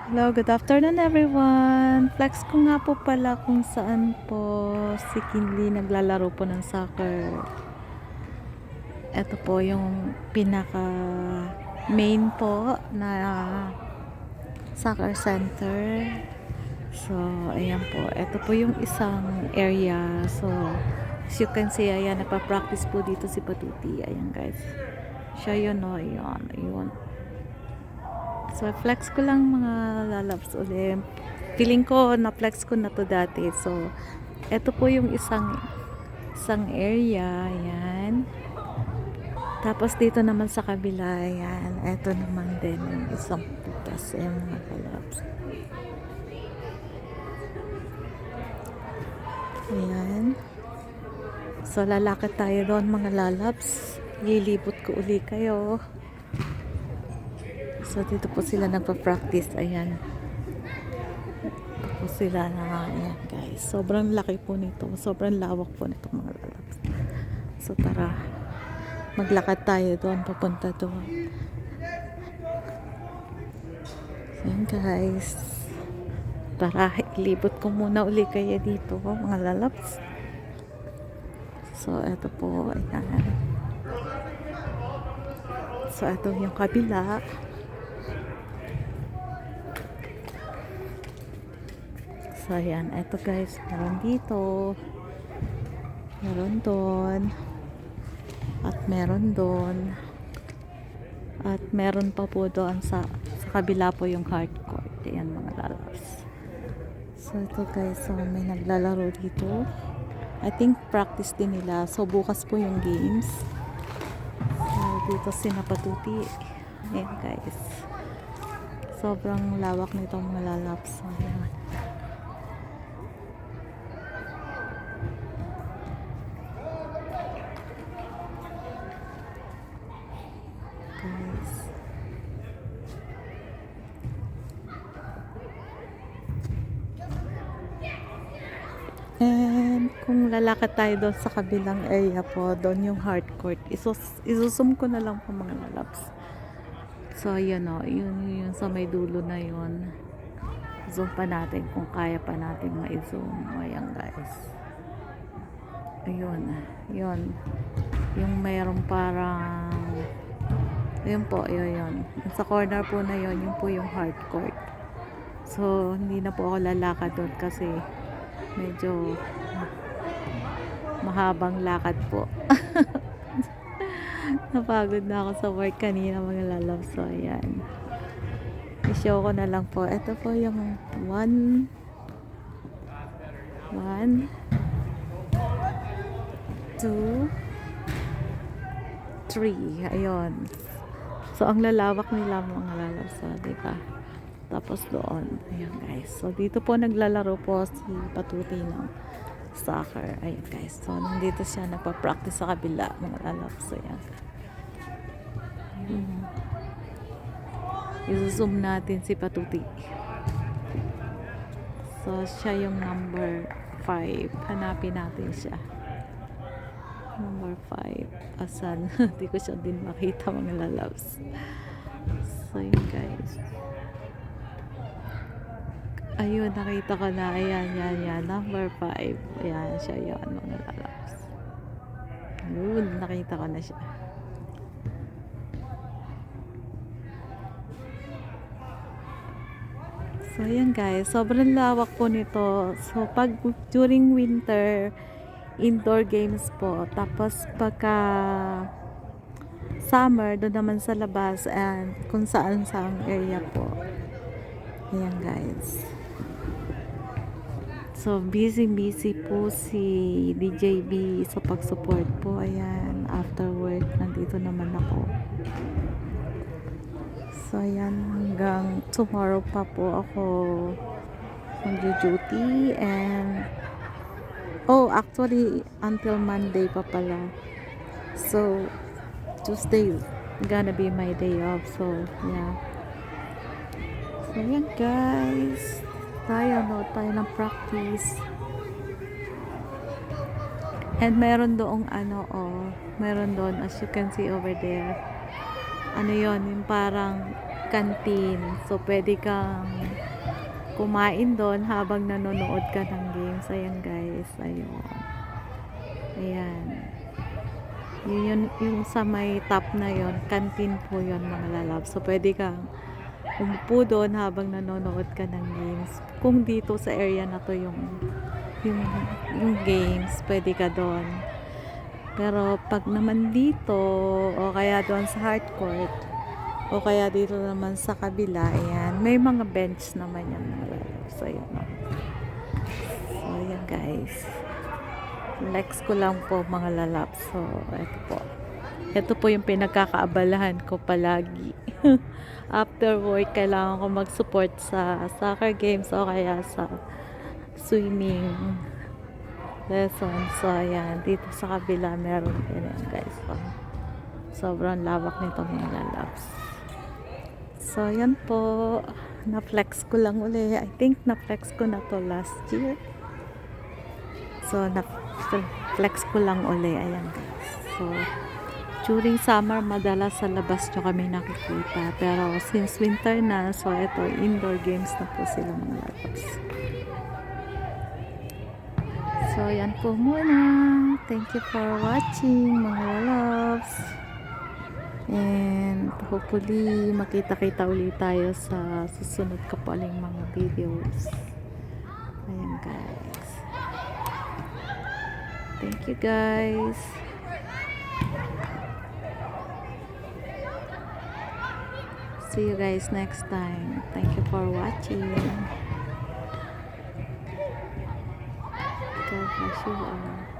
Hello, good afternoon everyone. Flex ko nga po pala kung saan po si Kinley naglalaro po ng soccer. Ito po yung pinaka main po na soccer center. So, ayan po. Ito po yung isang area. So, as you can see, ayan, nagpa-practice po dito si Patuti. Ayan guys. Siya yun, no? Ayan, ayun. So, flex ko lang mga lalabs ulit. Feeling ko, na-flex ko na to dati. So, eto po yung isang area. Ayan. Tapos, dito naman sa kabila. Ayan. Eto naman din yung isang putas. Ayan mga lalabs. Ayan. So, lalakad tayo doon mga lalabs. Lilibot ko uli kayo. So, dito po sila nagpa-practice. Ayan. Dito po sila na, ayan guys. Sobrang laki po nito. Sobrang lawak po nito mga lalabs. So, tara. Maglakad tayo doon. Papunta doon. Ayan guys. Tara, ilibot ko muna uli kayo dito mga lalabs. So, eto po. Ayan. So, eto yung kabila. So, ayan. Eto guys. Meron dito. Meron doon. At meron doon. At meron pa po doon sa kabila po yung hardcore. Ayan mga lalabs. So, ito guys. So, may naglalaro dito. I think practice din nila. So, bukas po yung games. So, dito sinapatuti. Ayan guys. Sobrang lawak nitong mga lalabs. So, ayan. Guys. And kung lalakad tayo doon sa kabilang area po, doon yung hardcourt. Isusum ko na lang po mga lalabs. So, yun o. Yun sa may dulo na yun. Zoom pa natin kung kaya pa natin ma-zoom. Ayan guys. Ayun. Yun. Yung mayroong parang ayun po, yun. Sa corner po na yun po yung hardcourt. So, hindi na po ako lalakad doon kasi medyo mahabang lakad po. Napagod na ako sa work kanina mga lalab. So, ayan. I-show ko na lang po. Ito po yung 1 2 3. Ayun. So, ang lalawak nila mga lalab. So, diba? Tapos doon. Ayan guys. So, dito po naglalaro po si Patuti ng soccer. Ayan guys. So, nandito siya nagpa-practice sa kabila mga lalab. So, ayan. I-zoom natin si Patuti. So, siya yung number 5. Hanapin natin siya. Number 5. Asan? Hindi ko siya din makita mga lalabs. So, yun guys. Ayun, nakita ko na. Ayan, yan. Number 5. Ayan, siya yun mga lalabs. Ayun, nakita ko na siya. So, ayan guys. Sobrang lawak po nito. So, pag during winter, indoor games po. Tapos, pagka summer, doon naman sa labas and kung saan saang area po. Ayan guys. So, busy po si DJB sa pag-support po. Ayan, after work, nandito naman ako. So, ayan, hanggang tomorrow pa po ako mag-duty and actually, until Monday pa pala. So, Tuesday gonna be my day off. So, yeah. So, ayan guys. Tayo ng practice. And meron doong meron doon as you can see over there. Ano yon, yung parang canteen. So, pwede kang kumain doon habang nanonood ka ng games. Ayan guys, ayun. Ayan. Yung sa may top na yon, canteen po yon mga lalab. So, pwede kang umupo doon habang nanonood ka ng games. Kung dito sa area na to yung games, pwede ka doon. Pero pag naman dito, o kaya doon sa hardcourt, o kaya dito naman sa kabila, ayan, may mga bench naman yan mga lalab. So, yun. So, ayan guys. Flex ko lang po mga lalab. So, eto po. Ito po yung pinagkakaabalahan ko palagi. After work, kailangan ko mag-support sa soccer games o kaya sa swimming lesson. So, ayan. Dito sa kabila, meron din yan, guys. So, sobrang lawak nito mga lalabs. So, yan po. Na-flex ko lang uli. I think na-flex ko na to last year. So, na-flex ko lang uli. Ayan, guys. So, during summer, madalas sa labas nyo kami nakikita. Pero since winter na, so ito, indoor games na po sila mga lalabs. So, yan po muna. Thank you for watching mga lalabs. And hopefully, makita-kita ulit tayo sa susunod ka po aling mga videos. Ayan guys. Thank you guys. See you guys next time. Thank you for watching. God bless you all.